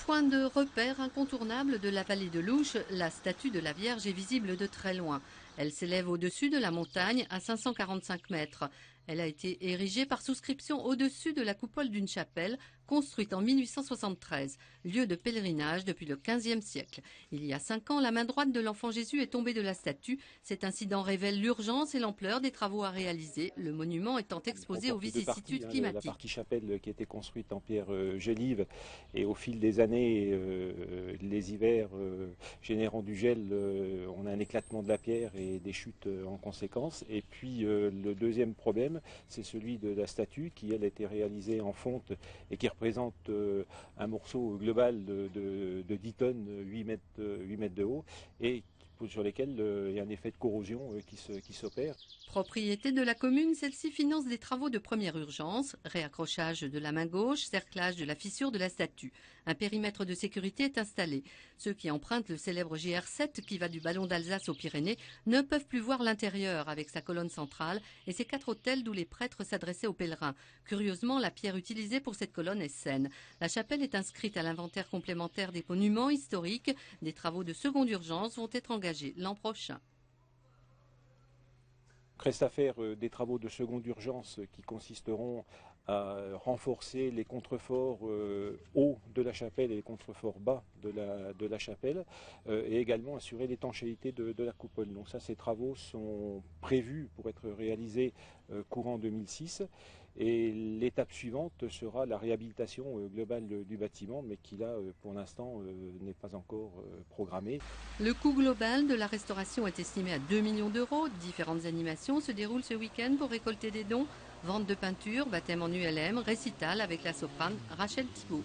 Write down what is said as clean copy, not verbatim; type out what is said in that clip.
Point de repère incontournable de la vallée de l'Ouche, la statue de la Vierge est visible de très loin. Elle s'élève au-dessus de la montagne à 545 mètres. Elle a été érigée par souscription au-dessus de la coupole d'une chapelle construite en 1873, lieu de pèlerinage depuis le XVe siècle. Il y a 5 ans, la main droite de l'enfant Jésus est tombée de la statue. Cet incident révèle l'urgence et l'ampleur des travaux à réaliser, le monument étant exposé aux vicissitudes climatiques. La partie chapelle qui a été construite en pierre gélive et au fil des années, les hivers générant du gel, on a un éclatement de la pierre et des chutes en conséquence. Et puis le deuxième problème, c'est celui de la statue qui, elle, a été réalisée en fonte et qui représente un morceau global de 10 tonnes, 8 mètres de haut, et sur lesquels il y a un effet de corrosion qui s'opère. Propriété de la commune, celle-ci finance des travaux de première urgence, réaccrochage de la main gauche, cerclage de la fissure de la statue. Un périmètre de sécurité est installé. Ceux qui empruntent le célèbre GR7 qui va du Ballon d'Alsace aux Pyrénées ne peuvent plus voir l'intérieur avec sa colonne centrale et ses 4 autels d'où les prêtres s'adressaient aux pèlerins. Curieusement, la pierre utilisée pour cette colonne est saine. La chapelle est inscrite à l'inventaire complémentaire des monuments historiques. Des travaux de seconde urgence vont être engagés l'an prochain. Reste à faire des travaux de seconde urgence qui consisteront à renforcer les contreforts hauts de la chapelle et les contreforts bas de la chapelle et également assurer l'étanchéité de la coupole. Donc ça, ces travaux sont prévus pour être réalisés courant 2006 et l'étape suivante sera la réhabilitation globale du bâtiment, mais qui là, pour l'instant, n'est pas encore programmée. Le coût global de la restauration est estimé à 2 millions d'euros. Différentes animations se déroulent ce week-end pour récolter des dons. Vente de peinture, baptême en ULM, récital avec la soprane Rachel Thibault.